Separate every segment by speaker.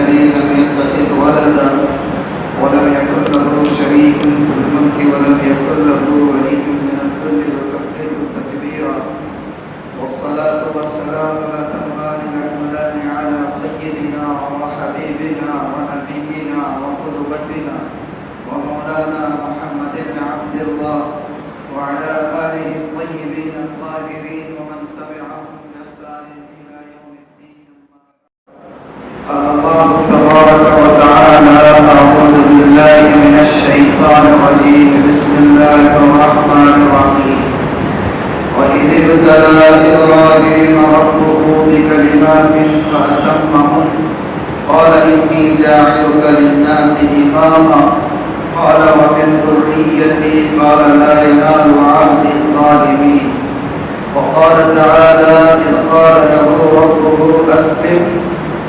Speaker 1: الذي لم يتخذ ولدا ولم يكن له شريك في الملك ولم يكن له ولي من الذل وكبره تكبيرا. والصلاة والسلام الأتمان الأكملان على سيدنا وحبيبنا ونبينا وقدوتنا ومولانا محمد بن عبد الله وعلى آله الطيبين الطاهرين ومن تبعهم بإحسان إلى يوم الدين. قال الله تبارك وتعالى: أعوذ بالله من الشيطان الرجيم. بسم الله الرحمن الرحيم. وإذ ابتلى إبراهيم ربه بكلمات فأتمهن قال إني جاعلك للناس إماما قال ومن ذريتي قال لا ينال عهد الظالمين. وقال تعالى: إذ قال له ربه أسلم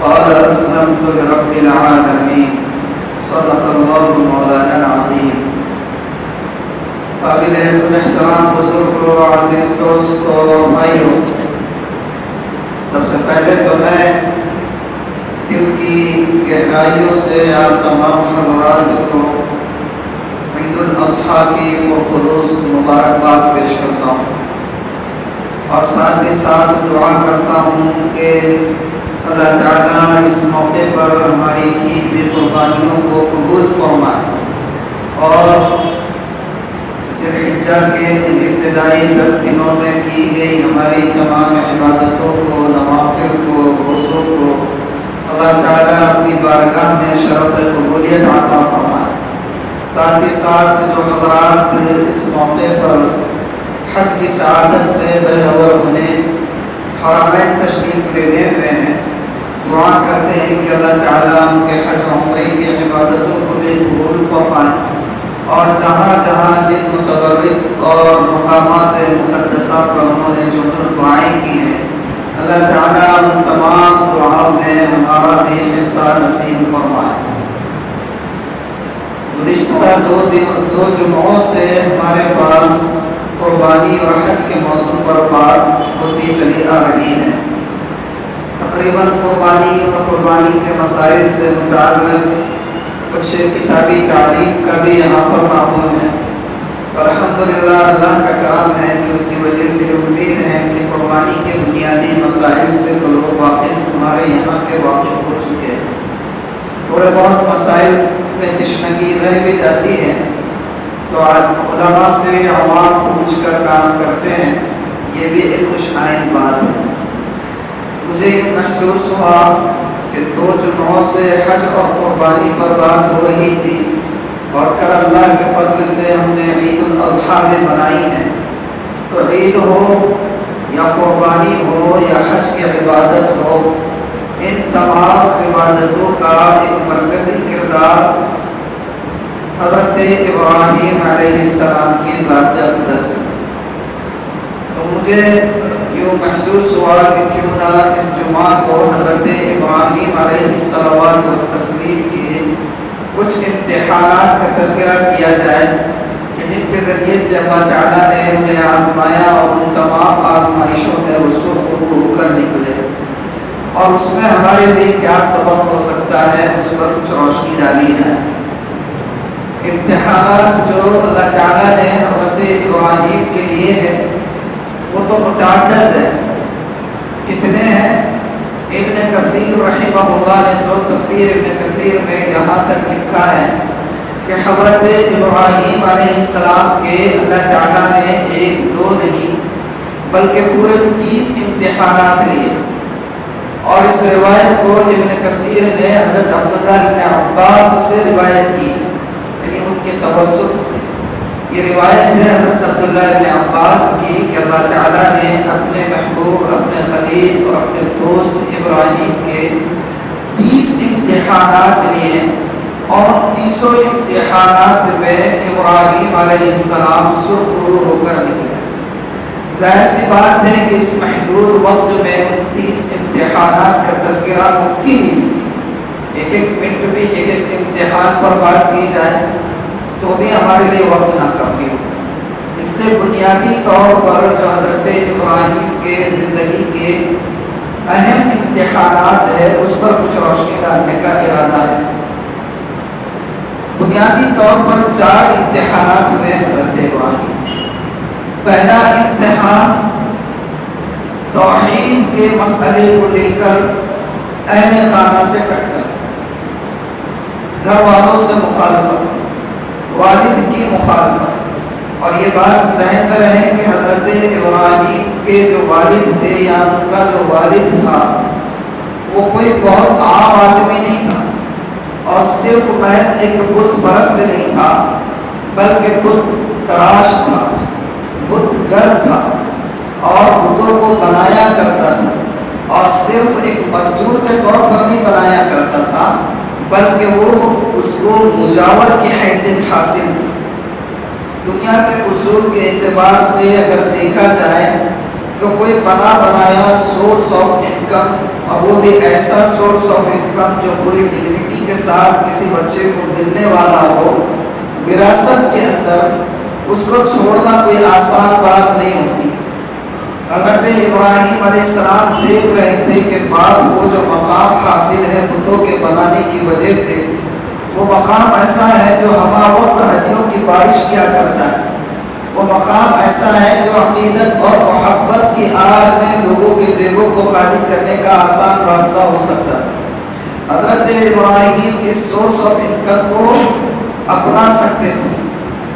Speaker 1: قال أسلمت لرب العالمين. صدق الله مولانا العظيم. قابل عزت احترام بزرگوں، عزیز دوستوں اور بھائیوں، سب سے پہلے تو میں دل کی گہرائیوں سے آپ تمام حضرات کو عید الاضحیٰ کی پرخلوص مبارکباد پیش کرتا ہوں، اور ساتھ ہی ساتھ دعا کرتا ہوں کہ اللہ تعالیٰ اس موقع پر ہماری کی ہوئی قربانیوں کو قبول فرمائے اور ذی الحجہ کے ابتدائی 10 دنوں میں کی گئی ہماری تمام عبادتوں کو، نوافل کو، روزوں کو اللہ تعالیٰ اپنی بارگاہ میں شرف قبولیت عطا فرمائے۔ ساتھ ہی ساتھ جو حضرات اس موقع پر حج کی سعادت سے بہرور ہونے حرمین تشریف لے گئے ہوئے ہیں، دعا کرتے ہیں کہ اللہ تعالیٰ ان کے حج و عمرے کی عبادتوں کو بھی قبول فرمائے، اور جہاں جہاں جن متبرک اور مقامات مقدسہ پر انہوں نے جو دعائیں کی ہیں، اللہ تعالیٰ ان تمام دعاؤں میں ہمارا بھی حصہ نصیب فرمائے۔ گزشتہ دو جمعوں سے ہمارے پاس قربانی اور حج کے موضوع پر بات ہوتی چلی آ رہی ہے۔ تقریباً قربانی اور قربانی کے مسائل سے متعلق کچھ کتابی تعریف کا بھی یہاں پر معمول ہے۔ الحمدللہ اللہ کا کرم ہے کہ اس کی وجہ سے امید ہے کہ قربانی کے بنیادی مسائل سے تو لوگ واقف ہمارے یہاں کے واقف ہو چکے ہیں۔ تھوڑے بہت مسائل میں تشنگی رہ بھی جاتی ہے تو علماء سے عوام پوچھ کر کام کرتے ہیں، یہ بھی ایک خوش آئند بات ہے۔ مجھے یہ محسوس ہوا کہ 2 جمعوں سے حج اور قربانی پر بات ہو رہی تھی، اور کل اللہ کے فضل سے ہم نے عید الاضحیٰ بھی منائی ہے، تو عید ہو یا قربانی ہو یا حج کی عبادت ہو، ان تمام عبادتوں کا ایک مرکزی کردار حضرت ابراہیم علیہ السلام کی ذات اقدس ہے۔ تو مجھے یوں محسوس ہوا کہ کیوں نہ اس جمعہ کو حضرت ابراہیم علیہ السلام کے کچھ امتحانات کا تذکرہ کیا جائے کہ جن کے ذریعے سے اللہ تعالیٰ نے انہیں آزمایا اور ان تمام آزمائشوں میں وہ سرخرو ہو کر نکلے، اور اس میں ہمارے لیے کیا سبق ہو سکتا ہے اس پر کچھ روشنی ڈالی جائے۔ امتحانات جو اللہ تعالیٰ نے حضرت ابراہیم کے لیے ہے وہ تو متعدد ہے۔ کتنے ہیں؟ ابن کثیر رحمہ اللہ نے تو تفسیر ابن کثیر میں یہاں تک لکھا ہے کہ حضرت ابراہیم علیہ السلام کے اللہ تعالیٰ نے 1 2 نہیں بلکہ پورے 30 امتحانات لیے، اور اس روایت کو ابن کثیر نے حضرت عبداللہ ابن عباس سے روایت کی، یعنی ان کے توسط سے۔ یہ روایت ہے حضرت عبداللہ ابن عباس کی کہ اللہ تعالیٰ نے اپنے محبوب، اپنے خلیل اور اپنے دوست ابراہیم کے 30 امتحانات لیے، اور 30 امتحانات میں ابراہیم علیہ السلام سرخرو ہو کر نکلے۔ ظاہر سی بات ہے کہ اس محدود وقت میں 30 امتحانات کا تذکرہ ممکن ہی نہیں، ایک منٹ بھی ایک امتحان پر بات کی جائے تو بھی ہمارے لیے وقت ناکافی ہو۔ اس لیے بنیادی طور پر جو حضرت ابراہیم کے زندگی کے اہم امتحانات ہے اس پر کچھ روشنی ڈالنے کا ارادہ ہے۔ بنیادی طور پر 4 امتحانات ہوئے حضرت ابراہیم۔ پہلا امتحان توحید کے مسئلے کو لے کر اہل خانہ سے ٹکر، گھر والوں سے مخالفت، والد کی مخالفت۔ اور یہ بات ذہن میں رہے کہ حضرت ابراہیم کے جو والد تھے یا ان کا جو والد تھا وہ کوئی بہت عام آدمی نہیں تھا، اور صرف محض ایک بت پرست نہیں تھا، بلکہ بت تراش تھا، بت گر تھا، اور بتوں کو بنایا کرتا تھا، اور صرف ایک مزدور کے طور پر نہیں بنایا کرتا تھا، بلکہ وہ اس کو مجاور کی حیثیت حاصل تھی۔ دنیا کے اصول کے اعتبار سے اگر دیکھا جائے تو کوئی بنا بنایا سورس آف انکم، اور وہ بھی ایسا سورس آف انکم جو پوری ڈگنیٹی کے ساتھ کسی بچے کو ملنے والا ہو وراثت کے اندر، اس کو چھوڑنا کوئی آسان بات نہیں ہوتی۔ حضرت ابراہیم علیہ السلام دیکھ رہے تھے کہ باپ کو جو مقام حاصل ہے بتوں کے بنانے کی وجہ سے، وہ مقام ایسا ہے جو ہمہ وقت ہدیوں کی بارش کیا کرتا ہے، وہ مقام ایسا ہے جو عقیدت اور محبت کی آڑ میں لوگوں کے جیبوں کو خالی کرنے کا آسان راستہ ہو سکتا ہے۔ حضرت ابراہیم اس سورس آف انکم کو اپنا سکتے تھے،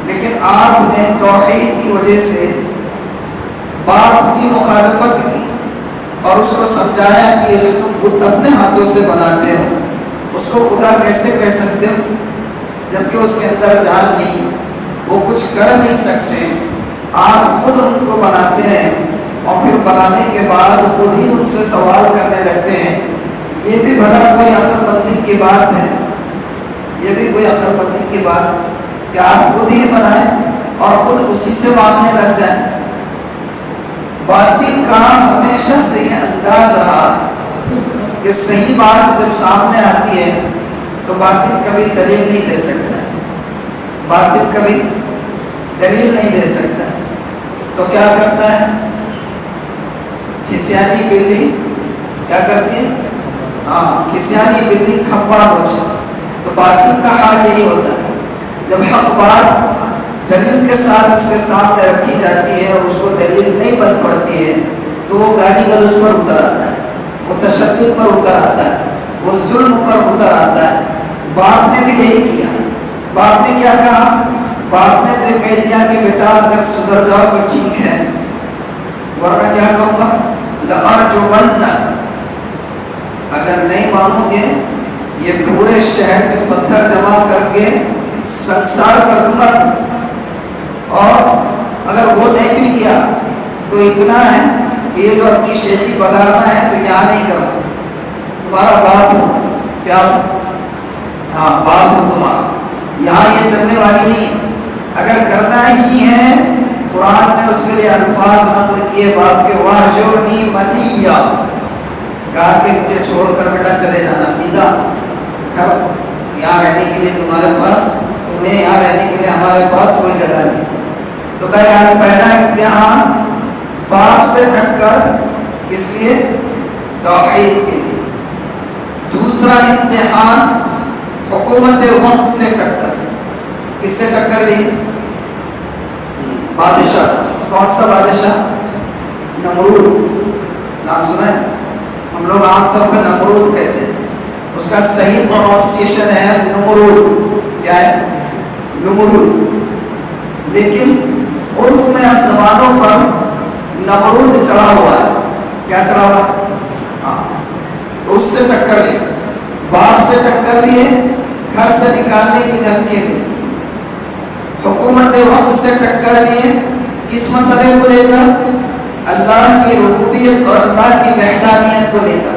Speaker 1: لیکن آپ نے توحید کی وجہ سے باپ کی مخالفت کی اور اس کو سمجھایا کہ یہ جو تم بت اپنے ہاتھوں سے بناتے ہو اس کو خدا کیسے کہہ سکتے ہو جبکہ اس کے اندر جان نہیں، وہ کچھ کر نہیں سکتے، آپ خود ان کو بناتے ہیں اور پھر بنانے کے بعد خود ہی ان سے سوال کرنے لگتے ہیں۔ یہ بھی بھلا کوئی عقل مندی کی بات ہے؟ یہ بھی کوئی عقل مندی کی بات کہ آپ خود ہی بنائیں اور خود اسی سے مانگنے لگ جائیں؟ باطل کا ہمیشہ سے یہ انداز رہا ہے کہ صحیح بات جب سامنے آتی ہے تو باطل کبھی دلیل نہیں دے سکتا، باطل کبھی دلیل نہیں دے سکتا، تو کیا کرتا ہے؟ کھسیانی بلی کیا کرتی ہے؟ کھسیانی بلی کھمبا نوچے۔ تو باطل کا حال یہی ہوتا ہے، جب حق بات دلیل کے ساتھ اس کے سامنے رکھی جاتی ہے اور اس کو دلیل نہیں بن پڑتی ہے تو وہ گالی گلوچ پر اتر آتا ہے، وہ تشدد پر اتر آتا ہے، وہ ظلم پر اتر آتا ہے۔ باپ نے بھی یہی کیا۔ باپ نے کیا کہا؟ باپ نے تو کہہ دیا کہ بیٹا اگر سدھر جاؤ تو ٹھیک ہے، ورنہ کیا کہوں گا؟ لَأَرْجُمَنَّكَ، اگر نہیں مانو گے یہ پورے شہر کے پتھر جمع کر کے سنسار کر دوں گا، اور اگر وہ نہیں بھی کیا تو اتنا ہے کہ یہ جو اپنی شیخی بگاڑنا ہے تو یہاں نہیں کرنا، تمہارا باپ ہوں کیا؟ ہاں باپ ہوں تمہارا، یہاں یہ چلنے والی نہیں۔ اگر کرنا ہی ہے، قرآن نے اس کے لیے الفاظ نقل کیے باپ کے، وَاهْجُرْنِي مَلِيًّا، کہا کہ مجھے چھوڑ کر بیٹا چلے جانا سیدھا گھر، یہاں رہنے کے لیے تمہارے پاس، تمہیں یہاں رہنے کے لیے ہمارے پاس کوئی جگہ نہیں۔ تو بہرحال پہلا امتحان باپ سے ٹکر، کس لیے؟ توحید کے لیے۔ دوسرا امتحان حکومت وقت سے ٹکر، کس سے ٹکر لی؟ بادشاہ سے۔ کون سا بادشاہ؟ نمرود، نام سنا ہے؟ ہم لوگ عام طور پہ نمرود کہتے ہیں، اس کا صحیح پروننسیشن ہے نمرود۔ کیا ہے؟ نمرود، لیکن عرف میں اب زبانوں پر نمرود چڑھا ہوا ہے۔ کیا چڑھا ہوا؟ ہاں، اس سے ٹکر لی، باپ سے ٹکر لیے، گھر سے نکالنے کی دھمکی لی۔ حکومت وقت سے ٹکر لیے، کس مسئلے کو لے کر؟ اللہ کی ربوبیت اور اللہ کی وحدانیت کو لے کر۔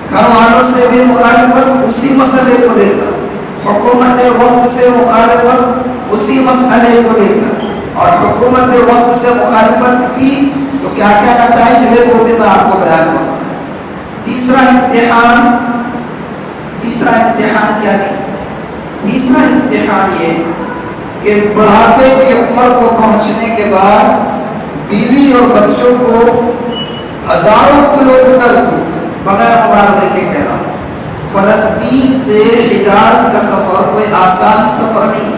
Speaker 1: گھر والوں سے بھی مخالفت اسی مسئلے کو لے کر، حکومت وقت سے مخالفت اسی مسئلے کو لے کر، اور حکومت وقت سے مخالفت کی تو کیا کیا نتائج ہوئے وہ بھی میں آپ کو بیان کروں گا۔ تیسرا امتحان کیا ہے؟ تیسرا امتحان یہ کہ بڑھاپے کی عمر کو پہنچنے کے بعد بیوی اور بچوں کو ہزاروں کلو میٹر بغیر مثال دے کے کہہ رہا ہوں، فلسطین سے حجاز کا سفر کوئی آسان سفر نہیں،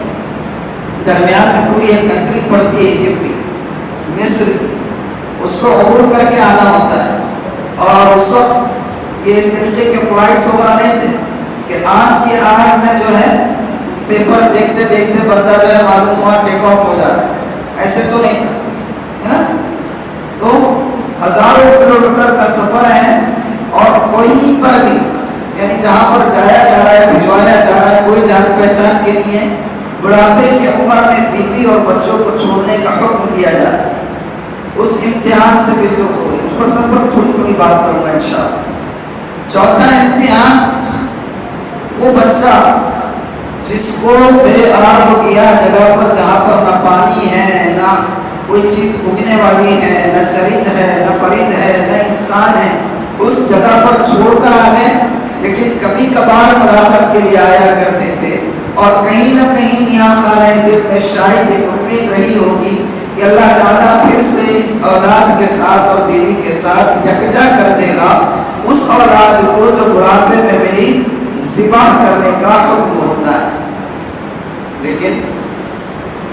Speaker 1: درمیان میں پوری ایک کنٹری پڑتی ہے ایجپٹ کی، مصر کی، اس کو عبور کر کے آنا ہوتا ہے، اور اس وقت یہ اس طریقے کے فلائٹس وغیرہ نہیں تھے کہ آن کے آن میں جو ہے پیپر دیکھتے دیکھتے بندہ جو ہے معلوم ہوا ٹیک آف ہو جاتا ہے، ایسے تو نہیں تھا، ہے نا؟ تو ہزاروں کلومیٹر کا سفر ہے، اور کوئی پر بھی یعنی جہاں پر جایا جا رہا ہے، بھجوایا جا رہا ہے، کوئی جان پہچان کے لیے بڑھاپے کی عمر میں بیوی اور بچوں کو چھوڑنے کا حکم دیا جا رہا ہے، اس امتحان سے بھی سو ہوئے، اس پر سب پر تھوڑی تھوڑی بات کروں گا انشاءاللہ۔ چوتھا امتحان، وہ بچہ جس کو بے آب ہو گیا جگہ پر جہاں پر نہ پانی ہے، نہ کوئی چیز اگنے والی ہے، نہ چرند ہے، نہ پرند ہے، نہ انسان ہے، اس جگہ پر چھوڑ کر آ گئے، لیکن کبھی کبھار ملاقات کے لیے آیا کرتے تھے، اور کہیں نہ کہیں یہاں خانے دل میں شاید ایک امید رہی ہوگی کہ اللہ تعالیٰ پھر سے اس اولاد کے ساتھ اور بیوی کے ساتھ یکجا کر دے گا، اس اولاد کو جو بڑھاپے میں میری ذبح کرنے کا حکم ہوتا ہے۔ لیکن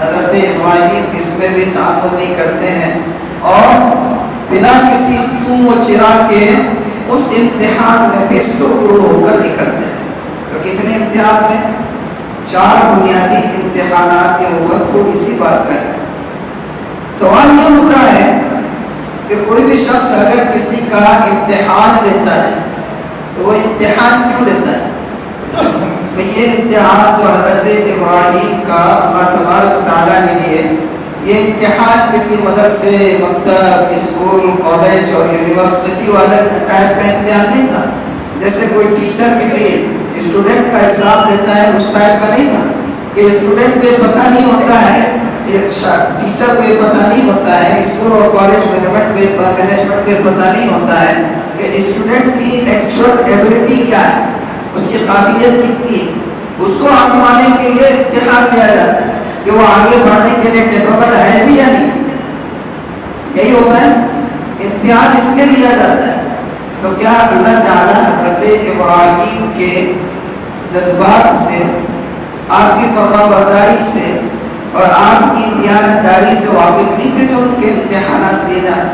Speaker 1: حضرت ابراہیم اس میں بھی تعامل نہیں کرتے ہیں، اور بنا کسی چون و چرا کے اس امتحان میں بھی سرخرو ہو کر نکلتے ہیں۔ تو کتنے امتحان میں؟ 4 بنیادی امتحانات کے اوپر تھوڑی سی بات کریں۔ سوال یہ ہوتا ہے کہ کوئی بھی شخص اگر کسی کا امتحان لیتا ہے تو وہ امتحان کیوں لیتا ہے؟ یہ امتحان جو حضرت ابراہیم کا اللہ تبارک و تعالیٰ نے لیے، یہ امتحان کسی مدرسے، مکتب، اسکول، کالج اور یونیورسٹی والے ٹائپ کا امتحان نہیں تھا، جیسے کوئی ٹیچر کسی اسٹوڈنٹ کا ایگزام لیتا ہے اس ٹائپ کا نہیں تھا کہ اسٹوڈنٹ کو یہ پتہ نہیں ہوتا ہے، ٹیچر کو یہ پتہ نہیں ہوتا ہے، اسکول اور کالج مینجمنٹ کو یہ پتہ نہیں ہوتا ہے کہ اسٹوڈنٹ کی ایکچوئل ایبلٹی کیا ہے، اس کی قابلیت کتنی ہے، اس کو آزمانے کے لیے امتحان لیا جاتا ہے کہ وہ آگے بڑھنے کے لیے کیپیبل ہے بھی یا نہیں، یہی ہوتا ہے امتحان، اس میں لیا جاتا ہے۔ تو کیا اللہ تعالیٰ حضرت ابراہیم کے جذبات سے، آپ کی فرما برداری سے اور آپ کی دیانتداری سے واقف نہیں تھے جو ان کے امتحانات لیے جائیں؟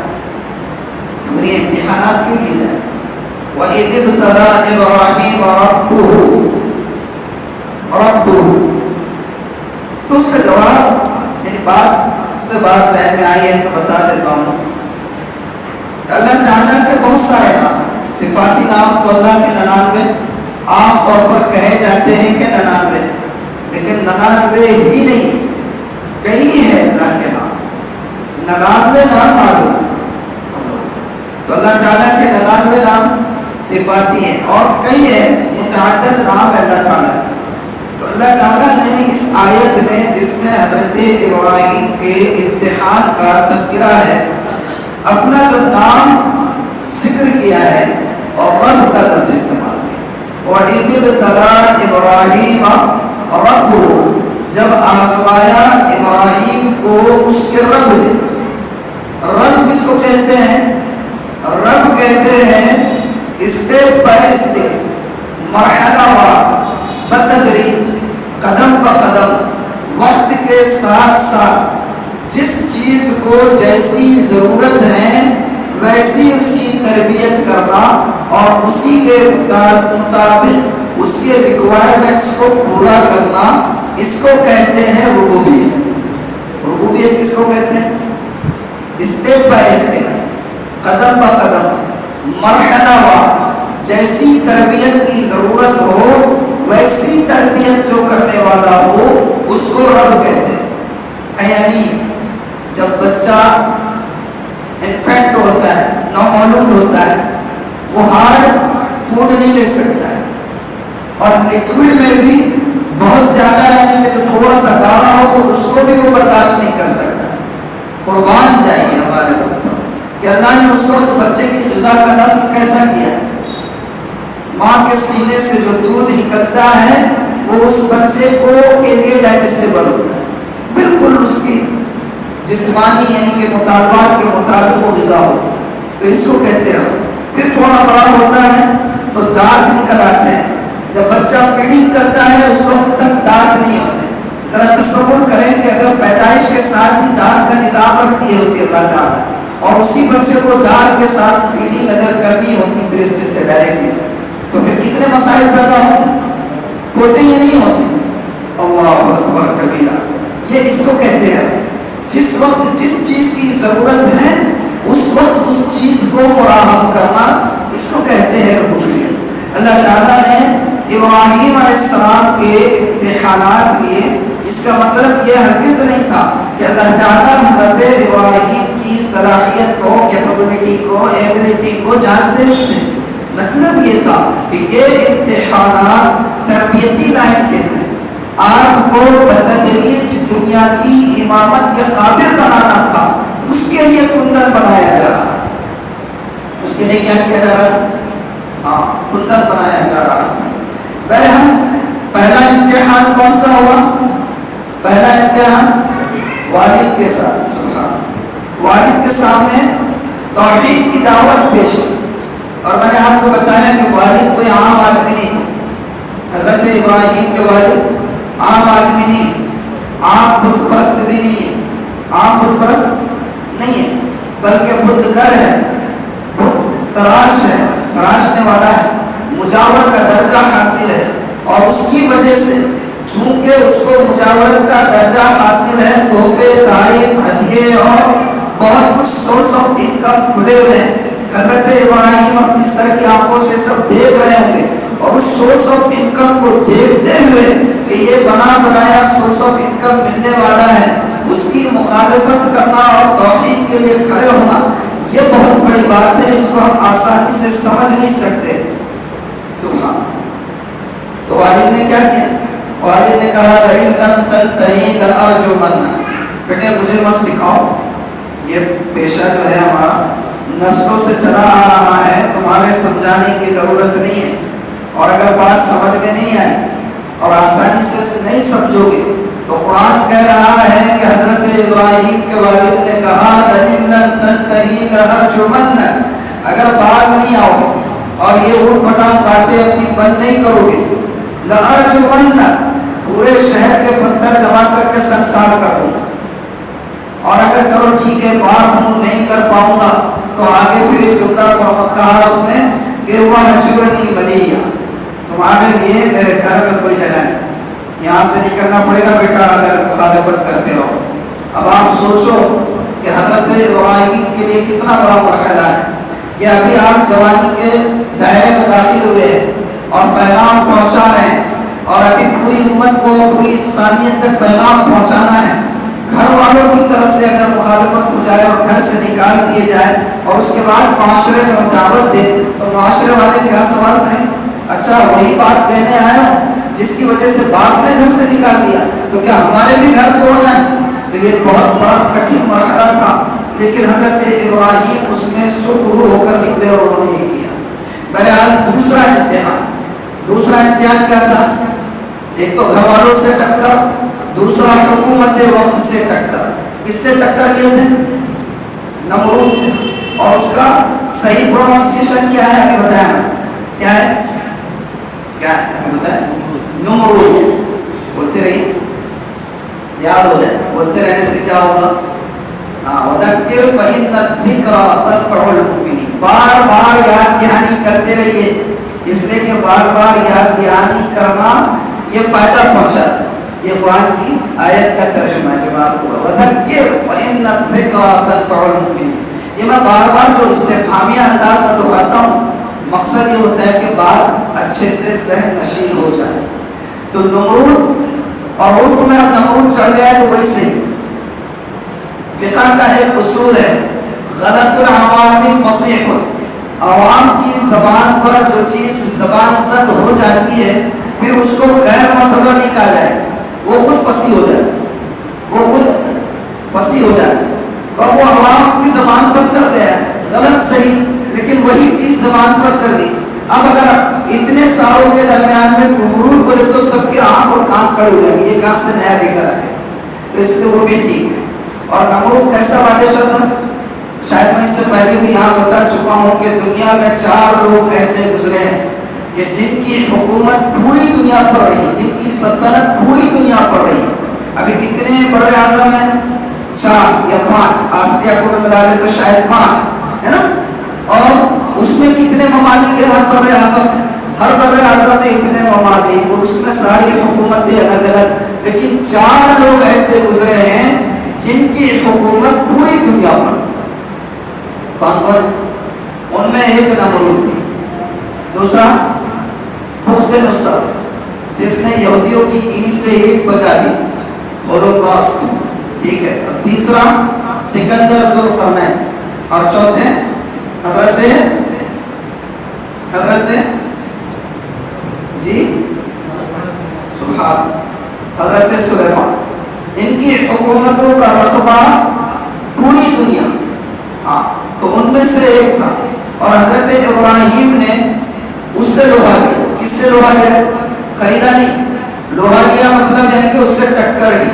Speaker 1: ہماری امتحانات کیوں لیے جائیں؟ وَإِذِ ابْتَلَىٰ إِبْرَاهِيمَ رَبُّهُ، تو اس کا جواب یعنی بات سے بات ذہن میں آئی ہے تو بتا دیتا ہوں۔ اللہ تعالیٰ کے بہت سارے نام ہیں، صفاتی نام تو اللہ کے 99 عام طور پر کہے جاتے ہیں کہ 99، لیکن 99 ہی نہیں ہے، کئی ہے اللہ کے نام، 99 نام معلوم ہے۔ تو اللہ تعالیٰ کے 99 نام صفاتی ہیں، اور کئی ہے متعدد نام اللہ تعالیٰ۔ تو اللہ تعالیٰ نے اس آیت میں جس میں حضرت ابراہیم کے امتحان کا تذکرہ ہے، اپنا جو نام ذکر کیا ہے اور رب کا لفظ استعمال کیا۔ وَإِذِ ابْتَلَىٰ إِبْرَاهِيمَ رَبُّهُ، جب آزمایا ابراہیم کو اس کے رب نے۔ رب کس کو کہتے ہیں؟ رب کہتے ہیں اسٹیپ بائی اسٹیپ، مرحلہ وار، بتدریج، قدم بقدم، وقت کے ساتھ ساتھ جس چیز کو جیسی ضرورت ہے ویسی اس کی تربیت کرنا اور اسی کے مطابق اس کے ریکوائرمنٹس کو پورا کرنا، اس کو کہتے ہیں ربوبیت۔ ربوبیت کس کو کہتے ہیں؟ اسٹیپ بائی اسٹیپ، قدم با قدم، مرحلہ وار، جیسی تربیت کی ضرورت ہو ویسی تربیت جو کرنے والا ہو اس کو رب کہتے ہیں۔ یعنی جب بچہ انفینٹ ہوتا ہے، نومولود ہوتا ہے، وہ ہارڈ فوڈ نہیں لے سکتا ہے، اور لیکوڈ میں بھی بہت زیادہ یعنی کہ جو تھوڑا سا گاڑھا ہو تو اس کو بھی وہ برداشت نہیں کر سکتا۔ قربان جائیے ہمارے اوپر کہ اللہ نے اس وقت بچے کی غذا کا نظم کیسا کیا ہے۔ ماں کے سینے سے جو دودھ نکلتا ہے وہ اس بچے کو کے لیے ڈائجسٹیبل ہوتا ہے، بالکل اس کی جسمانی یعنی کہ مطالبات کے مطابق وہ غذا ہوتا ہے، تو اس کو کہتے ہیں۔ پھر تھوڑا بڑا ہوتا ہے تو فیڈنگ کرتا ہے اس وقت تک دانت نہیں ہوتے. ذرا تصور کریں کہ اگر پیدائش کے ساتھ بھی دانت کا نظام رکھ دیے ہوتے اللہ تعالیٰ, اور اسی بچے کو دانت کے ساتھ فیڈنگ اگر کرنی ہوتی برسٹ سے ڈائریکٹلی, تو پھر کتنے مسائل پیدا ہوتے یا نہیں ہوتے؟ اللہ اکبر کبیرہ. یہ اس کو کہتے ہیں جس وقت جس چیز کی ضرورت ہے اس وقت اس چیز کو فراہم کرنا, اس کو کہتے ہیں ربوبیت. اللہ تعالیٰ نے ابراہیم علیہ السلام کے امتحانات لیے, اس کا مطلب یہ ہرگز نہیں تھا کہ اللہ تعالیٰ حضرت ابراہیم کی صلاحیت کو, کیپبلٹی کو, ایبلٹی کو جانتے نہیں تھے. مطلب یہ تھا کہ یہ امتحانات تربیتی لائن کے تھے, آپ کو بتدریج دنیا کی امامت کے قابل بنانا تھا. اس کے لیے کندن بنایا جا رہا, اس کے لیے کیا کیا جا رہا؟ ہاں, کندن بنایا جا رہا. بہرحال پہلا امتحان کون سا ہوا؟ پہلا امتحان والد کے ساتھ. سبحان, والد کے سامنے توحید کی دعوت پیش کی. اور میں نے آپ کو بتایا کہ والد کوئی عام آدمی نہیں ہے. حضرت ابراہیم کے والد عام آدمی نہیں, عام بت پرست بھی نہیں ہے, عام بت پرست نہیں ہے, بلکہ بت گر ہے, بت تراش ہے, تراشنے والا ہے, مجاور کا درجہ حاصل ہے. اور اس کی وجہ سے چونکہ اس کو مجاورت کا درجہ حاصل ہے, تحفے, تحائف, ہدیے اور بہت کچھ سورس آف انکم کھلے ہوئے ہیں. حضرت ابراہیم اپنی سر کی آنکھوں سے سب دیکھ رہے ہوں گے, اور اس سورس آف انکم کو دیکھتے ہوئے کہ یہ بنا بنایا سورس آف انکم ملنے والا ہے, اس کی مخالفت کرنا اور توحید کے لیے کھڑے ہونا یہ بہت بڑی بات ہے. اس کو ہم آسانی سے سمجھ نہیں سکتے. سبحان. تو والد نے کیا کیا؟ والد نے کہا رہی لم تنتہی لارجمنک, بیٹے مجھے مت سکھاؤ, یہ پیشہ جو ہے ہمارا نسلوں سے چلا آ رہا ہے, تمہارے سمجھانے کی ضرورت نہیں ہے. اور اگر بات سمجھ میں نہیں آئے اور آسانی سے نہیں سمجھو گے تو قرآن کہہ رہا ہے کہ حضرت ابراہیم کے والد نے کہا لئن لم تنتہی لارجمنک, اگر باز نہیں آؤ گے اور یہ اوٹ پٹانگ باتیں اپنی بند نہیں کرو گے, لارجمنک, پورے شہر کے پتھر جمع کر کے سنسار کر دوں گا. اور اگر چلو ٹھیک ہے بات منہ نہیں کر پاؤں گا تو آگے پھر یہ جملہ کہا اس نے کہ وہ ہجرنی ملیہ, تمہارے لیے میرے گھر میں کوئی جگہ نہیں, یہاں سے نکلنا پڑے گا بیٹا اگر مخالفت کرتے رہو. اب آپ سوچو کہ حضرت ابراہیم کے لیے کتنا بڑا مرحلہ ہے کہ ابھی آپ جوانی کے دائرے میں داخل ہوئے ہیں اور پیغام پہنچا رہے ہیں, اور ابھی پوری امت کو, پوری انسانیت تک پیغام پہنچانا ہے. گھر والوں کی طرف سے اگر مخالفت ہو جائے اور گھر سے نکال دیے جائے اور اس کے بعد معاشرے میں دعوت دے تو معاشرے والے کیا سوال کریں؟ اچھا وہی بات کہنے آیا جس کی وجہ سے باپ نے گھر سے نکال دیا, تو کیا ہمارے بھی گھر توڑنا ہے؟ تو یہ بہت بڑا کٹھن مرحلہ تھا, لیکن حضرت ابراہیم اس میں سرخرو ہو کر نکلے اور انہوں نے یہ کیا. بہرحال دوسرا امتحان کیا تھا؟ ایک تو گھر والوں سے ٹکر, دوسرا حکومت وقت سے ٹکر. کس سے ٹکر لیے تھے؟ نمرود سے. اور اس کا صحیح پروننسیشن کیا ہے ہمیں بتایا, کیا ہے, کیا ہے ہمیں بتایا؟ نمرود. بولتے رہیے, یاد ہو جائے, بولتے رہنے سے کیا ہوگا؟ وذکر فإن الذکرى تنفع المؤمنین. بار بار یاد دہانی کرتے رہیے, اس لیے کہ بار بار یاد دہانی کرنا یہ فائدہ پہنچاتا ہے. یہ قرآن کی آیت کا ترجمہ ہے جو آپ کو وذکر فإن الذکرى تنفع المؤمنین. یہ میں بار بار جو استفہامیہ انداز میں دہراتا ہوں, مقصد یہ ہوتا ہے کہ بات اچھے سے ذہن نشین ہو جائے. تو نمرود, اور عرف میں اب نمرود چڑھ گیا تو وہی صحیح. فقہ کا ایک اصول ہے غلط العوام فصیح, عوام کی زبان پر جو چیز زبان زد ہو جاتی ہے پھر اس کو غیر معتبر نہیں کہا جائے, وہ خود فصیح ہو جاتا ہے, وہ خود فصیح ہو جاتا ہے. اور وہ عوام کی زبان پر چل گیا ہے, غلط صحیح, لیکن وہی چیز زبان پر چل گئی. اب اگر اتنے سالوں کے درمیان میں نمرود بولے تو سب کے آنکھ اور کان کھڑے ہو جائیں گے, یہ کہاں سے نیا لے کر آئے, تو اس لیے وہ بھی ٹھیک ہے. اور نمرود کیسا بادشاہ تھا؟ شاید میں اس سے پہلے بھی یہاں بتا چکا ہوں کہ دنیا میں 4 لوگ ایسے گزرے ہیں کہ جن کی حکومت پوری دنیا پر رہی، جن کی سلطنت پوری دنیا پر رہی. ابھی کتنے بر اعظم ہیں؟ 4 یا 5. آسٹریا کو ملا لے تو شاید 5 ہے نا. اور اس میں کتنے ممالک کے ہر بر اعظم ہیں؟ ہر بر اعظم میں اتنے ممالک، اور اس میں ساری حکومتیں الگ الگ. لیکن 4 لوگ ایسے گزرے ہیں جن کی حکومت پوری دنیا پر. کون کون؟ ان میں ایک نمرود تھی، دوسرا بخت نصر جس نے یہودیوں کی اینٹ سے اینٹ بجا دی، ہولوکاسٹ، ٹھیک ہے. اور تیسرا سکندر ذوالقرنین، اور چوتھے حضرت جی سبحان حضرت سلیمان. ان کی حکومتوں کا رتبہ پوری دنیا. ہاں تو ان میں سے ایک تھا. اور حضرت ابراہیم نے اس سے لوہا لیا. کس سے لوہا لیا؟ خریدا نہیں، لوہا لیا مطلب یعنی کہ اس سے ٹکر لی،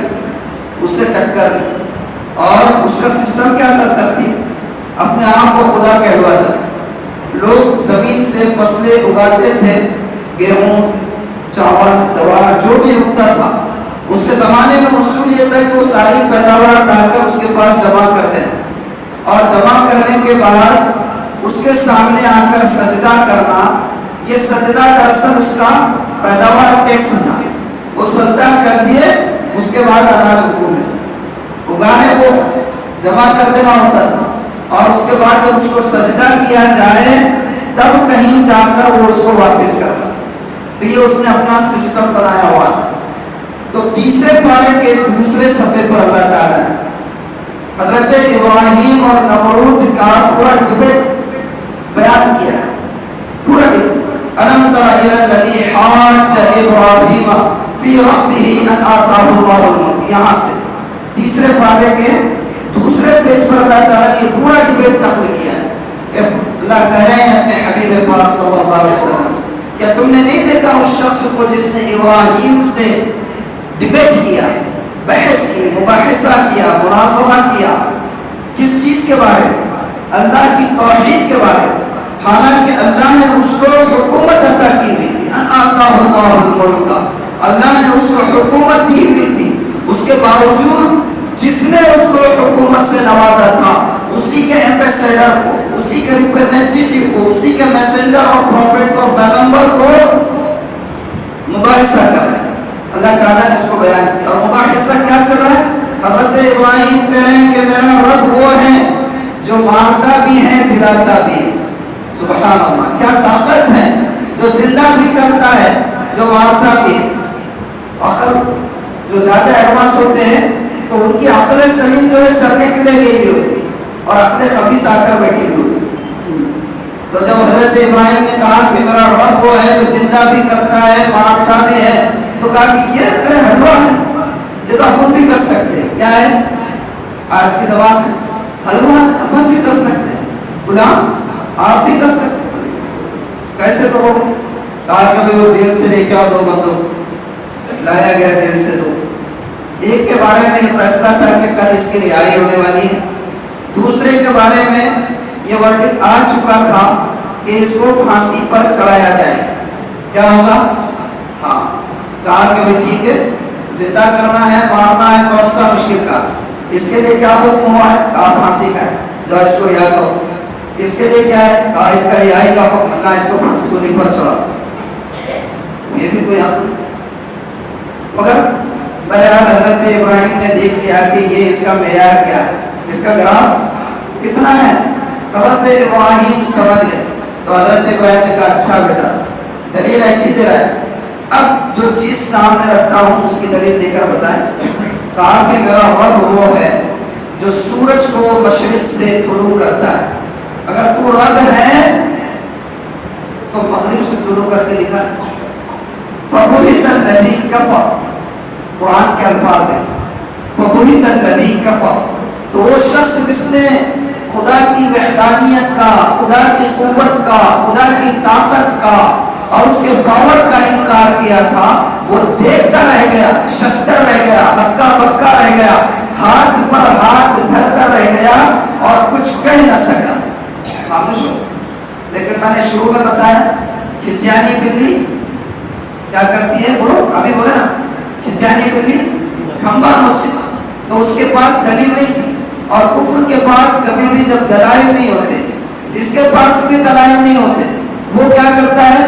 Speaker 1: اس سے ٹکر لی. اور اس کا سسٹم کیا کرتا تھی؟ اپنے آپ کو خدا کہلواتا. لوگ زمین سے فصلیں اگاتے تھے، گیہوں، چاول، جوار، جو بھی اگتا تھا. اس کے زمانے میں اصول یہ تھا کہ وہ ساری پیداوار لا کر اس کے پاس جمع کرتے ہیں، اور جمع کرنے کے بعد اس کے سامنے آ کر سجدہ کرنا. یہ سجدہ دراصل اس کا پیداوار ٹیکس تھا. وہ سجدہ کر دیے، اس کے بعد اناج اگانے کو جمع کر دینا ہوتا تھا. اور اس کے بعد جب اس کو سجدہ کیا جائے تب کہیں جا کر وہ اس کو واپس کرتا. تو یہ اس نے اپنا سسٹم بنایا ہوا تھا. تو تیسرے پارے کے دوسرے صفحے پر اللہ تعالیٰ نے حضرت ابراہیم اور نمرود کا پورا ڈبیٹ بیان کیا ہے. پورا ڈبیٹ. الم تر الی الذی حاج ابراہیم فی ربہ ان آتاہ اللہ الملک. یہاں سے تیسرے پارے کے دوسرے پیج پر اللہ تعالیٰ نے یہ پورا ڈبیٹ نقل کیا ہے. کہ اللہ کہہ رہے ہیں اپنے حبیب پاک صلی اللہ علیہ وسلم سے، کیا تم نے نہیں دیکھا اس شخص کو جس نے ابراہیم سے ڈبیٹ کیا، بحث کی، مباحثہ کیا، مناظرہ کیا؟ کس چیز کے بارے میں؟ اللہ کی توحید کے بارے میں. حالانکہ اللہ نے اس کو حکومت عطا کی ہوئی تھی. ان آتاہ اللہ الملک، اللہ نے اس کو حکومت دی ہوئی تھی. اس کے باوجود جس نے اس کو حکومت سے نوازا تھا، اسی کے ایمبیسیڈر کو، اسی کے ریپرزینٹیٹیو کو، اسی کے میسنجر اور پروفیٹ کو، پیغمبر کو مباحثہ کر رہے ہیں. اللہ تعالیٰ نے اس کو بیان کیا. اور مباحثہ کیا چل رہا ہے؟ حضرت ابراہیم کہہ رہے ہیں کہ میرا رب وہ ہے جو مارتا بھی ہے، جلاتا بھی ہے. سبحان اللہ، کیا طاقت ہے! جو زندہ بھی کرتا ہے، جو مارتا بھی ہے. عقل جو زیادہ ایڈوانس ہوتے ہیں تو ان کی عقل سلیم جو ہے چلنے کے لیے گئی ہوئی ہوتی ہے، اور عقل خبیث آ کر بیٹھی ہوئی ہوتی ہے. تو جب حضرت ابراہیم نے کہا کہ میرا رب وہ ہے جو زندہ بھی کرتا ہے، مارتا بھی ہے، تو کہا کہ یہ تیرے حلوہ ہے، یہ تو اپن بھی کر سکتے ہیں. کیا ہے آج کی زبان میں؟ حلوہ ہے، اپن بھی کر سکتے ہیں. غلام آپ بھی کر سکتے ہیں. کیسے کرو گے؟ کہا کہ وہ جیل سے لے کے آؤ 2 بندوں. لایا گیا جیل سے 2. ایک کے بارے میں یہ فیصلہ تھا کہ کل اس کی رہائی ہونے والی ہے. دوسرے کے بارے میں یہ ورڈکٹ آ چکا تھا کہ اس کو پھانسی پر چڑھایا جائے. کیا ہوگا؟ ہاں، کہا کہ بھئی ٹھیک ہے، زندہ کرنا ہے، مارنا ہے، کون سا مشکل کا. اس کے لیے کیا حکم ہوا ہے؟ کہا پھانسی کا ہے، جو اس کو رہا کرو. اس کے لیے کیا ہے؟ کہا اس کا رہائی کا حکم، کہا اس کو سولی پر چڑھاؤ. یہ بھی کوئی حق نہیں. مگر بہرحال حضرت ابراہیم نے دیکھ لیا کہ یہ اس کا معیار کیا ہے، اس کا گراف کتنا ہے. حضرت ابراہیم سمجھ گئے. تو حضرت ابراہیم نے کہا اچھا بیٹا، دلیل ایسی دے رہا ہے، اب جو چیز سامنے رکھتا ہوں اس کی دلیل دے کر بتائیں. کہا کہ میرا رب وہ ہے جو سورج کو مشرق سے طلوع کرتا ہے. اگر تو رب ہے تو مغرب سے طلوع کر کے دکھا. فَبُهِتَ الَّذِي كَفَرَ، قرآن کے الفاظ ہیں. فَبُهِتَ الَّذِي كَفَرَ، تو وہ شخص جس نے خدا کی وحدانیت کا، خدا کی قوت کا، خدا کی طاقت کا اور اس کے پاور کا انکار کیا تھا، وہ دیکھتا رہ گیا، ششتر رہ گیا، ہکا بکا رہ گیا، ہاتھ پر ہاتھ دھر کر رہ گیا اور کچھ کہہ نہ سکا. خاموش ہو. لیکن میں نے شروع میں بتایا کھسیانی بلی کیا کرتی ہے؟ بولو ابھی بولے نا، کھسیانی بلی کھمبا نوچے. تو اس کے پاس دلیل نہیں تھی. اور کفر کے پاس کبھی بھی جب دلائل نہیں ہوتے، جس کے پاس بھی دلائل نہیں ہوتے، وہ کیا کرتا ہے؟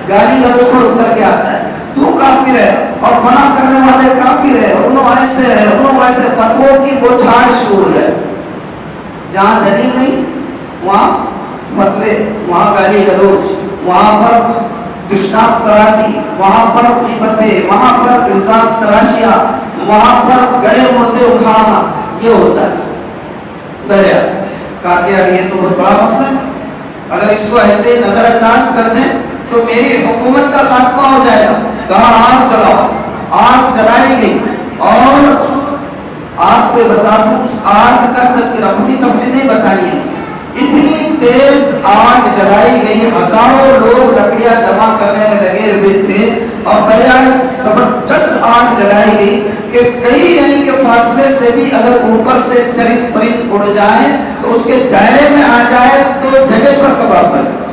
Speaker 1: گالی گلوچ پر اتر کے آتا ہے، تو کافر ہے اور فنا کرنے والے کافر ہے، انہوں ایسے ہے، انہوں ویسے، فتووں کی بوچھاڑ شروع ہو جائے. جہاں دلیل نہیں وہاں فتوے، وہاں گالی گلوچ، وہاں پر دشنام تراشی، وہاں پر غیبتیں، وہاں پر الزام تراشیاں، وہاں پر گڑے مردے اکھاڑنا، یہ ہوتا ہے. بہرحال کہا کہ یار یہ تو بہت بڑا مسئلہ ہے، اگر اس کو ایسے نظر انداز کر دیں تو میری حکومت کا خاتمہ ہو جائے گا. کہا آگ جلاؤ. آگ جلائی گئی اور آپ کو بتا دوں اس آگ کا تذکرہ پوری تفصیل نہیں بتانی ہے. اتنی تیز آگ جلائی گئی، ہزاروں لوگ لکڑیاں جمع کرنے میں لگے ہوئے تھے اور بہرحال زبردست آگ جلائی گئی کہ کئی یعنی کہ فاصلے سے بھی اگر اوپر سے چرند پرند اڑ جائیں تو اس کے دائرے میں آ جائے تو جگہ پر کباب بن جائے،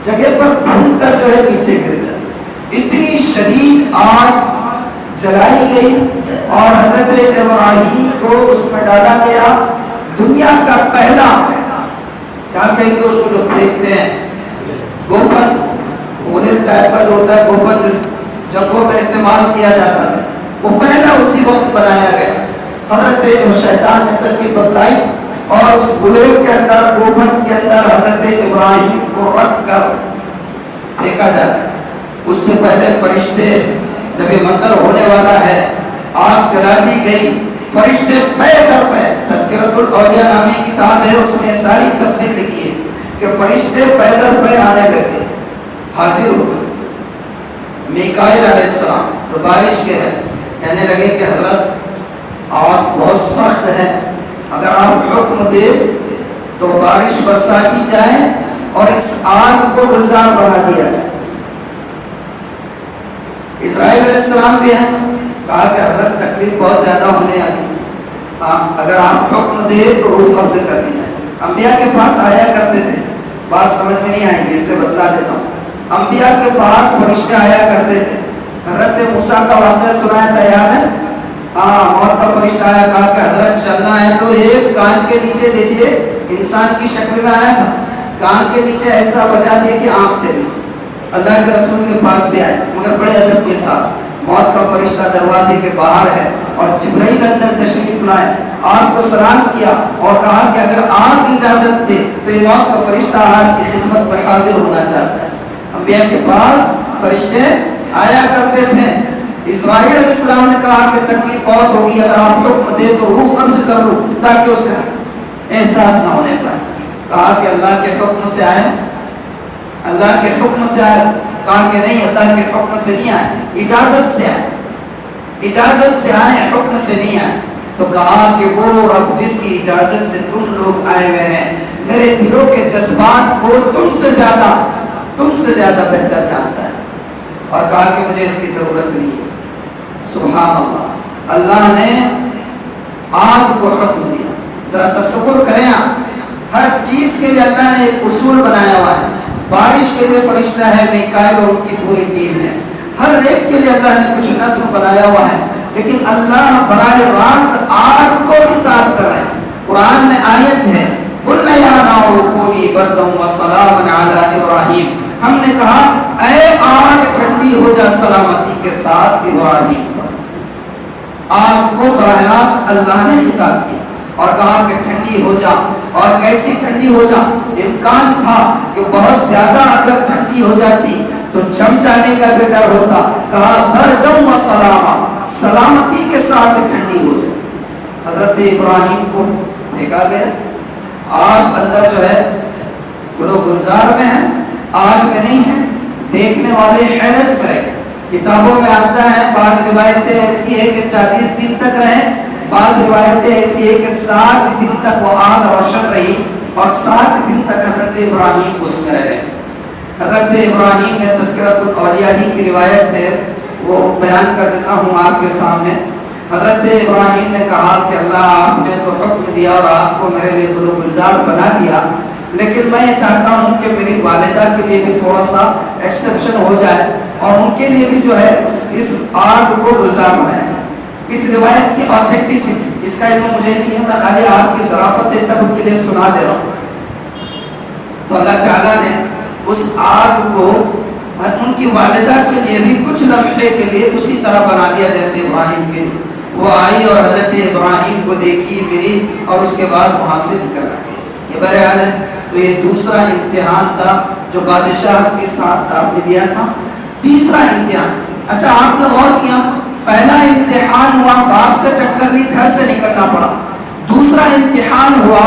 Speaker 1: جگہ پر بھون کر جو ہے نیچے گر جائے. اتنی شدید آگ جلائی گئی اور حضرت ابراہیم کو اس میں ڈالا گیا. دنیا کا پہلا کیا کہیں گے اس کو جو پھینکتے ہیں گوبر، اونل ٹائپ کا جو ہوتا ہے گوبر جو جنگوں میں استعمال کیا جاتا ہے، وہ پہلا اسی وقت بنایا گیا. حضرت شیطان نے ترکیب بتلائی اور اس گلیل کے اندر، گوبر کے اندر حضرت ابراہیم کو رکھ کر پھینکا جاتا ہے. اس سے پہلے فرشتے، جب یہ منظر ہونے والا ہے، آگ جلا دی گئی، فرشتے پے در پے، تذکرۃ الاولیاء نامی کتاب ہے، اس میں ساری تفصیل لکھی ہے کہ فرشتے پے در پے آنے لگے، حاضر ہو گئے. میکائیل علیہ السلام جو بارش کے ہیں کہنے لگے کہ حضرت آگ بہت سخت ہے، اگر آپ حکم دے تو بارش برسا دی جائے اور اس آگ کو گلزار بنا دیا جائے. اسرائیل علیہ السلام بھی ہیں، کہا کہ حضرت تکلیف بہت زیادہ ہونے والی، اگر آپ حکم دے تو روح قبضے کر دی جائے. انبیاء کے پاس آیا کرتے تھے، بات سمجھ میں نہیں آئے گی اس لیے بتلا دیتا ہوں. انبیاء کے پاس فرشتے آیا کرتے تھے. حضرت موسیٰ کا واقعہ سنایا تھا، یاد ہے؟ موت کا فرشتہ آیا، کہا کہ حضرت چلنا ہے تو ایک کان کے نیچے دے دیے، انسان کی شکل میں آیا تھا، کان کے نیچے ایسا بجا دیا کہ آنکھ چلی. اللہ کے رسول کے پاس بھی آئے مگر بڑے ادب کے ساتھ. موت کا فرشتہ دروازے کے باہر ہے اور جبرائیل اندر تشریف لائے، آپ کو سلام کیا اور کہا کہ اگر آپ اجازت دے تو یہ موت کا فرشتہ آپ کی خدمت پر حاضر ہونا چاہتا ہے. انبیاء کے پاس فرشتے آیا کرتے تھے. اسرائیل علیہ السلام نے کہا کہ تکلیف بہت ہوگی، اگر آپ حکم دے تو روح قبض کر لو تاکہ اس کا احساس نہ ہونے پائے. کہا کہ اللہ کے حکم سے آئے، اللہ کے حکم سے آئے. کہا کہ نہیں، اللہ کے حکم سے نہیں آئے، اجازت سے آئے، اجازت سے آئے، حکم سے نہیں آئے. تو کہا کہ وہ رب جس کی اجازت سے تم لوگ آئے ہوئے ہیں میرے دلوں کے جذبات کو تم سے زیادہ بہتر جانتا ہے. اور کہا کہ مجھے اس کی ضرورت نہیں ہے. سبحان اللہ، اللہ نے آگ کو حکم دیا. ذرا تصور کریں آپ، ہر چیز کے لیے اللہ نے ایک اصول بنایا ہوا ہے. بارش کے لیے فرشتہ ہے، میکائیل اور ان کی پوری ٹیم ہے. ہر ایک کے لیے اللہ نے کچھ نظم بنایا ہوا ہے، لیکن اللہ براہ راست آگ کو خطاب کر رہے ہیں. قرآن میں آیت ہے، قُلْ يَا نَارُ كُونِي بَرْدًا وَسَلَامًا عَلَىٰ إِبْرَاهِيمَ. ہم نے کہا اے آگ ٹھنڈی ہو جا سلامتی کے ساتھ ابراہیم پر. آگ کو براہ راست اللہ نے خطاب کیا اور کہا کہ ٹھنڈی ہو جا. اور کیسی ٹھنڈی ہو جا؟ امکان تھا کہ بہت زیادہ اگر ٹھنڈی ہو جاتی تو جم جانے کا بھی ڈر ہوتا. کہا بردم و سلاما، سلامتی کے ساتھ ٹھنڈی ہو جائے. حضرت ابراہیم کو پھینکا گیا. آگ اندر جو ہے وہ لوگ گلزار میں ہیں، آگ میں نہیں ہے. دیکھنے والے حیرت میں رہے. کتابوں میں آتا ہے، بعض روایتیں ایسی ہے کہ 40 دن تک رہے، بعض روایتیں ایسی ہے کہ 7 دن تک وہ آگ روشن رہی اور 7 دن تک حضرت ابراہیم اس میں رہے. حضرت ابراہیم نے تذکرۃ الاولیاء کی روایت ہے، وہ بیان کر دیتا ہوں آپ کے سامنے. حضرت ابراہیم نے کہا کہ اللہ آپ نے تو حکم دیا اور آپ کو میرے لیے گلزار بنا دیا، لیکن میں یہ چاہتا ہوں کہ میری والدہ والدہ کے لیے بھی تھوڑا سا ایکسیپشن ہو جائے اور ان کے لیے بھی جو ہے اس آگ کو گلزار بنائے. اس روایت کی آتھینٹسٹی اس کا علم مجھے نہیں ہے, میں خالی آپ کی ظرافت طب کے لیے سنا دے رہا ہوں. تو اللہ تعالیٰ نے اس آگ کو ان کی والدہ کے لیے بھی کچھ لمحے کے لیے اسی طرح بنا دیا جیسے ابراہیم کے لیے. وہ آئی اور حضرت ابراہیم کو دیکھی, ملی اور اس کے بعد وہاں سے نکل آئی. یہ بہرحال ہے. تو یہ دوسرا امتحان تھا جو بادشاہ کے ساتھ آپ نے دیا تھا. تیسرا امتحان, اچھا آپ نے غور کیا, پہلا امتحان ہوا باپ سے ٹکر لی, گھر سے نکلنا پڑا. دوسرا امتحان ہوا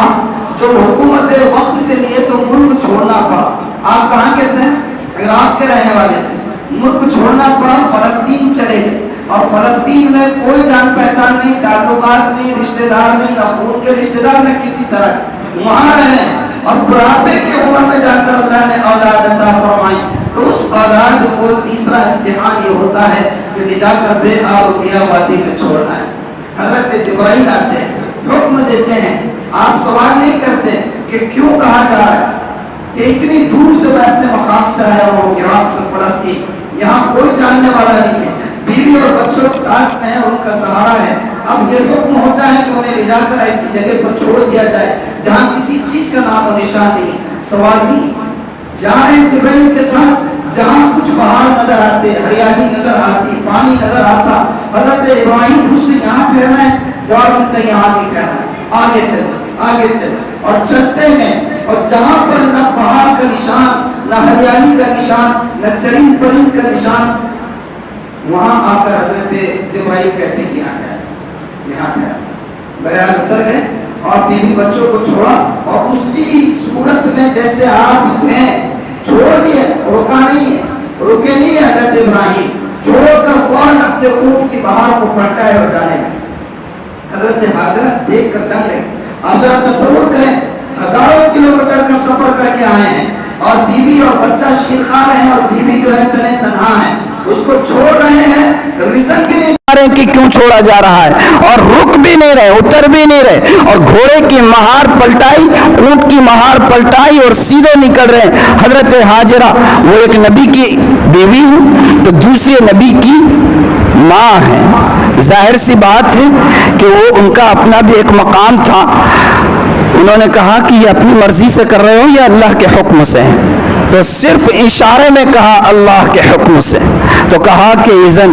Speaker 1: جو حکومت وقت سے لیے تو ملک چھوڑنا پڑا. آپ کہاں کے تھے؟ اگر آپ کے رہنے والے تھے, ملک چھوڑنا پڑا, فلسطین چلے گئے. اور فلسطین میں کوئی جان پہچان نہیں, تعلقات نہیں, رشتہ دار نہیں, نہ خون کے رشتہ دار نہ کسی طرح. وہاں رہے اور بڑھاپے کے عمر میں جا کر اللہ نے اولاد عطا فرمائی. تو اس اولاد کو تیسرا امتحان یہ ہوتا ہے کہ لے جا کر بے آب گیا وادی میں چھوڑنا ہے. حضرت جبرائیل آتے ہیں, حکم دیتے ہیں. آپ سوال نہیں کرتے کہ کیوں کہا جا رہا ہے کہ اتنی دور سے میں اپنے مقام سے آیا ہوں, عراق سے فلسطین, یہاں کوئی جاننے والا نہیں ہے, بیوی اور بچوں کے ساتھ میں ان کا سہارا ہے. اب یہ حکم ہوتا ہے کہ انہیں لے جا کر ایسی جگہ پر چھوڑ دیا جائے جہاں کسی چیز کا نام و نشان نہیں. سوال نہیں, جائیں جبرائیل کے ساتھ جہاں کچھ پہاڑ نظر آتے, ہریالی نظر آتی, پانی نظر آتا. حضرت ابراہیم پوچھتے یہاں پھیرنا ہے, جواب ملتا ہے یہاں نہیں پھیرنا ہے, آگے چلے آگے چلے. اور چلتے ہیں اور جہاں پر نہ پہاڑ کا نشان, نہ ہریالی کا نشان, نہ چرند پرند کا نشان, وہاں آ کر حضرت جبرائیل کہتے ہیں یہاں ٹھہر, یہاں ٹھہر. بہرحال اتر گئے اور بیوی بچوں کو چھوڑا اور اسی صورت میں جیسے آپ تھے چھوڑ دیے, روکا نہیں ہے, رکے نہیں ہے. حضرت ابراہیم چھوڑ کر فوراً اپنے اونٹ کی بہار کو پلٹائے اور جانے لگے. حضرت ہاجرہ دیکھ کر دنگ لگے. آپ ذرا تصور کریں, ہزاروں کلومیٹر کا سفر کر کے آئے ہیں اور بیوی اور بچہ شیرخوار ہیں اور بیوی جو ہے تنے تنہا ہے, اس کو چھوڑ رہے ہیں, ریزن بھی نہیں رہے کہ کیوں چھوڑا جا رہا ہے, اور رک بھی نہیں رہے, اتر بھی نہیں رہے, اور گھوڑے کی مہار پلٹائی, اونٹ کی مہار پلٹائی اور سیدھے نکل رہے ہیں. حضرت ہاجرہ وہ ایک نبی کی بیوی ہوں تو دوسرے نبی کی ماں ہے. ظاہر سی بات ہے کہ وہ ان کا اپنا بھی ایک مقام تھا. انہوں نے کہا کہ یہ اپنی مرضی سے کر رہے ہو یا اللہ کے حکم سے ہیں؟ تو صرف اشارے میں کہا اللہ کے حکم سے. تو کہا کہ اذن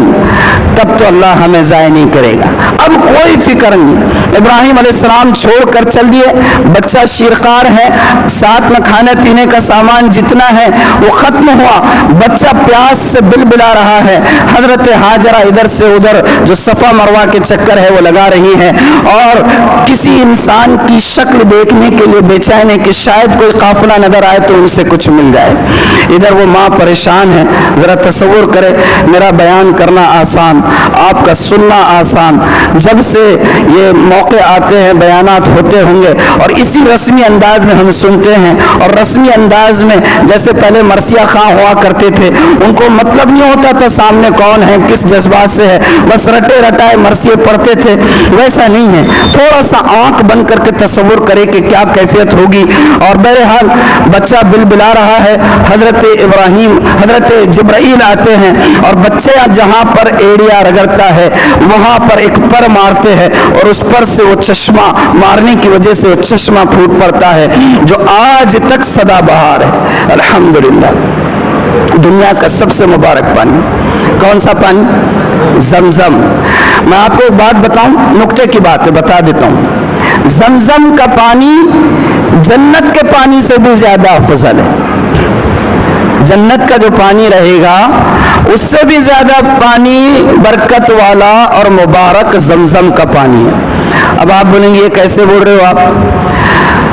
Speaker 1: تب تو اللہ ہمیں ضائع نہیں کرے گا. اب کوئی فکر نہیں. ابراہیم علیہ السلام چھوڑ کر چل دیے, بچہ شیرخوار ہے, ساتھ میں کھانے پینے کا سامان جتنا ہے وہ ختم ہوا, بچہ پیاس سے بلبلا رہا ہے. حضرت ہاجرہ ادھر سے ادھر جو صفا مروہ کے چکر ہے وہ لگا رہی ہیں اور کسی انسان کی شکل دیکھنے کے لیے بے چین ہے کہ شاید کوئی قافلہ نظر آئے تو ان سے کچھ مل جائے. ادھر وہ ماں پریشان ہے. ذرا تصور کرے, میرا بیان کرنا آسان, آپ کا سننا آسان. جب سے یہ موقع آتے ہیں بیانات ہوتے ہوں گے اور اسی رسمی انداز میں ہم سنتے ہیں, اور رسمی انداز میں جیسے پہلے مرثیہ خاں ہوا کرتے تھے, ان کو مطلب نہیں ہوتا تھا سامنے کون ہے, کس جذبات سے ہے, بس رٹے رٹائے مرثیے پڑھتے تھے. ویسا نہیں ہے, تھوڑا سا آنکھ بند کر کے تصور کرے کہ کیا کیفیت ہوگی. اور بہرحال بچہ بلبلا رہا ہے. حضرت ابراہیم, حضرت جبرائیل آتے ہیں اور بچے جہاں پر ایڑیا رگڑتا ہے وہاں پر ایک پر مارتے ہیں اور اس پر سے وہ چشمہ مارنے کی وجہ سے وہ چشمہ پھوٹ پڑتا ہے جو آج تک سدا بہار ہے. الحمدللہ. دنیا کا سب سے مبارک پانی کون سا پانی؟ زمزم. میں آپ کو ایک بات بتاؤں, نکتے کی بات ہے, بتا دیتا ہوں. زمزم کا پانی جنت کے پانی سے بھی زیادہ افضل ہے. جنت کا جو پانی رہے گا اس سے بھی زیادہ پانی برکت والا اور مبارک زمزم کا پانی ہے. اب آپ بولیں گے یہ کیسے بول رہے ہو آپ؟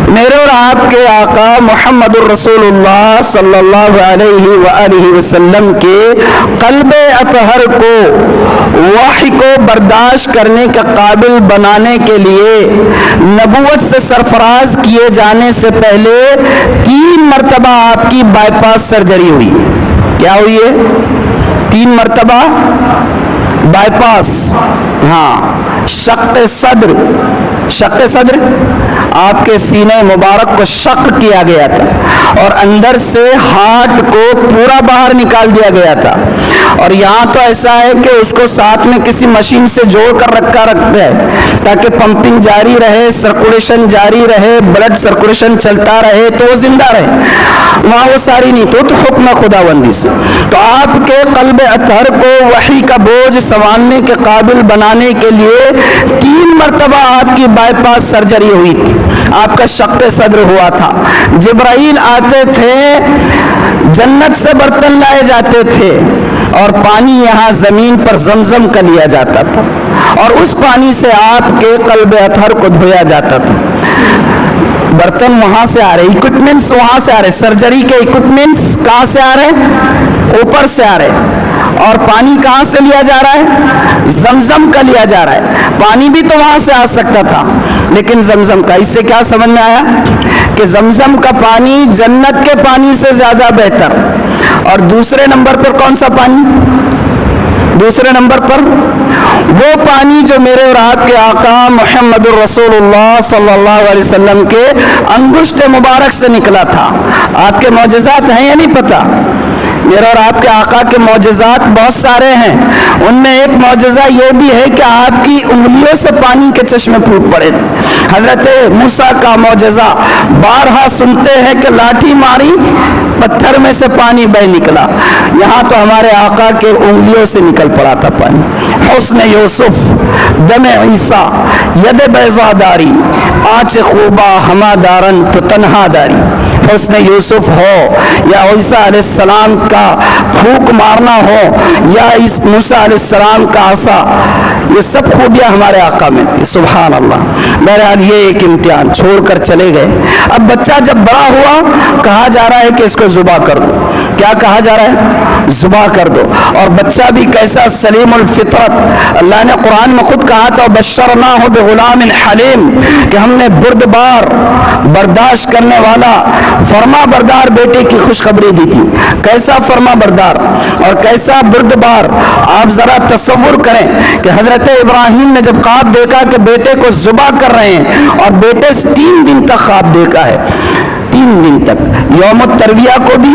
Speaker 1: میرے اور آپ کے آقا محمد الرسول اللہ صلی اللہ علیہ وآلہ وسلم کے قلب اطہر کو وحی کو برداشت کرنے کے قابل بنانے کے لیے نبوت سے سرفراز کیے جانے سے پہلے 3 مرتبہ آپ کی بائی پاس سرجری ہوئی. کیا ہوئی ہے؟ 3 مرتبہ بائی پاس. ہاں, شق صدر. شق صدر آپ کے سینے مبارک کو شق کیا گیا تھا
Speaker 2: اور اندر سے ہارٹ کو پورا باہر نکال دیا گیا تھا. اور یہاں تو ایسا ہے کہ اس کو ساتھ میں کسی مشین سے جوڑ کر رکھتے ہیں تاکہ پمپنگ جاری رہے, سرکولیشن جاری رہے, بلڈ سرکولیشن چلتا رہے تو وہ زندہ رہے. وہاں وہ ساری نہیں, تو حکم خداوندی سے. تو آپ کے قلب اطہر کو وحی کا بوجھ سنبھالنے کے قابل بنانے کے لیے 3 مرتبہ آپ کی بائی پاس سرجری ہوئی تھی, آپ کا شق صدر ہوا تھا. جبرائیل آتے تھے, جنت سے برتن لائے جاتے تھے اور پانی یہاں زمین پر زمزم کا لیا جاتا تھا اور اس پانی سے آپ کے قلب اطہر کو دھویا جاتا تھا. برتن وہاں سے آ رہے, اکوپمنٹس وہاں سے آ رہے, سرجری کے اکوپمنٹس کہاں سے آ رہے؟ اوپر سے آ رہے. اور پانی کہاں سے لیا جا رہا ہے؟ زمزم کا لیا جا رہا ہے. پانی بھی تو وہاں سے آ سکتا تھا لیکن زمزم کا. اس سے کیا سمجھ میں آیا کہ زمزم کا پانی جنت کے پانی سے زیادہ بہتر. اور دوسرے نمبر پر کون سا پانی؟ دوسرے نمبر پر وہ پانی جو میرے اور آپ کے آقا محمد الرسول اللہ صلی اللہ علیہ وسلم کے انگشت مبارک سے نکلا تھا. آپ کے معجزات ہیں یا نہیں پتا؟ میرے اور آپ کے آقا کے معجزات بہت سارے ہیں. ان میں ایک معجزہ یہ بھی ہے کہ آپ کی انگلیوں سے پانی کے چشمے پھوٹ پڑے تھے. حضرت موسیٰ کا معجزہ بارہا سنتے ہیں کہ لاٹھی ماری, پتھر میں سے پانی بہ نکلا. یہاں تو ہمارے آقا کے انگلیوں سے نکل پڑا تھا پانی. حسن یوسف, دم عیسیٰ, ید بیضا داری, آنچ خوبہ ہما دارن تو تنہا داری. حسن یوسف ہو یا عیسیٰ علیہ السلام کا پھونک مارنا ہو یا موسیٰ علیہ السلام کا عصا, یہ سب خوبیاں ہمارے آقا میں تھی. سبحان اللہ. بہرحال یہ ایک امتحان چھوڑ کر چلے گئے. اب بچہ جب بڑا ہوا کہا جا رہا ہے کہ اس کو ذبح کر دو. کیا کہا جا رہا ہے؟ ذبح کر دو. اور بچہ بھی کیسا سلیم الفطرت. اللہ نے قرآن میں خود کہا تھا بشرناہ بغلام حلیم, کہ ہم نے بردبار, برداشت کرنے والا, فرما بردار بیٹے کی خوشخبری دی تھی. کیسا فرما بردار اور کیسا بردبار. آپ ذرا تصور کریں کہ حضرت ابراہیم نے جب خواب دیکھا کہ بیٹے کو ذبح کر رہے ہیں, اور بیٹے 3 دن تک خواب دیکھا ہے, 3 دن تک, یوم الترویہ کو بھی,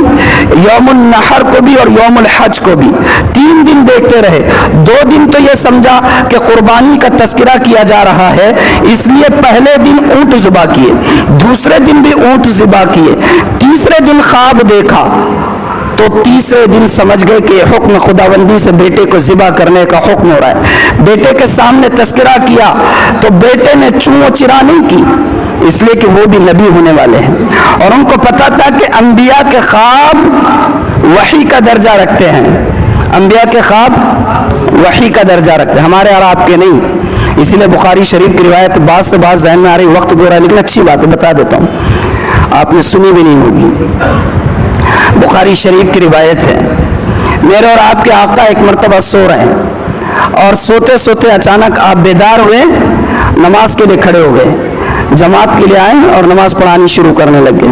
Speaker 2: یوم النحر کو بھی اور یوم الحج کو بھی 3 دن دیکھتے رہے. 2 دن تو یہ سمجھا کہ قربانی کا تذکرہ کیا جا رہا ہے, اس لیے پہلے دن اونٹ ذبح کیے, دوسرے دن بھی اونٹ ذبح کیے, تیسرے دن خواب دیکھا تو تیسرے دن سمجھ گئے کہ حکم خداوندی سے بیٹے کو ذبح کرنے کا حکم ہو رہا ہے. بیٹے کے سامنے تذکرہ کیا تو بیٹے نے چوں و چرا نہیں کی, اس لیے کہ وہ بھی نبی ہونے والے ہیں اور ان کو پتا تھا کہ انبیاء کے خواب وحی کا درجہ رکھتے ہیں. انبیاء کے خواب وحی کا درجہ رکھتے ہیں, ہمارے اور آپ کے نہیں. اسی لیے بخاری شریف کی روایت بعض سے بعض ذہن میں آ رہی, وقت گزرا لیکن اچھی بات ہے بتا دیتا ہوں, آپ نے سنی بھی نہیں ہوگی. بخاری شریف کی روایت ہے, میرے اور آپ کے آقا ایک مرتبہ سو رہے ہیں اور سوتے سوتے اچانک آپ بیدار ہوئے, نماز کے لیے کھڑے ہو گئے, جماعت کے لیے آئے اور نماز پڑھانی شروع کرنے لگے.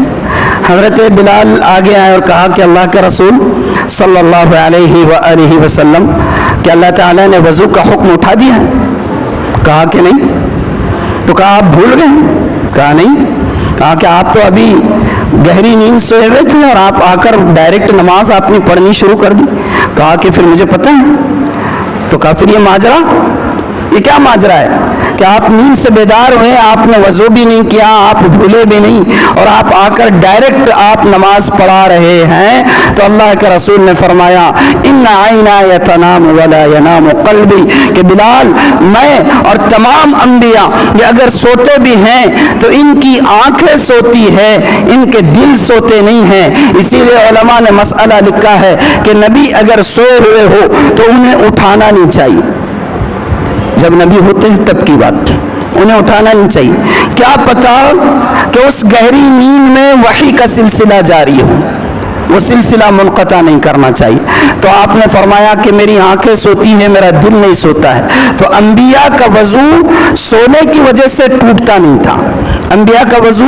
Speaker 2: حضرت بلال آگے آئے اور کہا کہ اللہ کے رسول صلی اللہ علیہ وآلہ وسلم, کہ اللہ تعالیٰ نے وضو کا حکم اٹھا دیا ہے؟ کہا کہ نہیں. تو کہا آپ بھول گئے؟ کہا نہیں. کہا کہ آپ تو ابھی گہری نیند سوئے ہوئے تھے اور آپ آ کر ڈائریکٹ نماز آپ نے پڑھنی شروع کر دی. کہا کہ پھر مجھے پتہ ہے. تو کہا پھر یہ ماجرا, یہ کیا ماجرا ہے کہ آپ نیند سے بیدار ہوئے, آپ نے وضو بھی نہیں کیا, آپ بھولے بھی نہیں, اور آپ آ کر ڈائریکٹ آپ نماز پڑھا رہے ہیں. تو اللہ کے رسول نے فرمایا ان عینای تنام ولا ینام قلبی, کہ بلال میں اور تمام انبیاء یہ اگر سوتے بھی ہیں تو ان کی آنکھیں سوتی ہے, ان کے دل سوتے نہیں ہیں. اسی لیے علماء نے مسئلہ لکھا ہے کہ نبی اگر سوئے ہوئے ہو تو انہیں اٹھانا نہیں چاہیے. جب نبی ہوتے ہیں تب کی بات, انہیں اٹھانا نہیں چاہیے. کیا پتا کہ اس گہری نیند میں وحی کا سلسلہ جاری ہو, وہ سلسلہ منقطع نہیں کرنا چاہیے. تو آپ نے فرمایا کہ میری آنکھیں سوتی ہیں, میرا دل نہیں سوتا ہے. تو انبیاء کا وضو سونے کی وجہ سے ٹوٹتا نہیں تھا. انبیاء کا وضو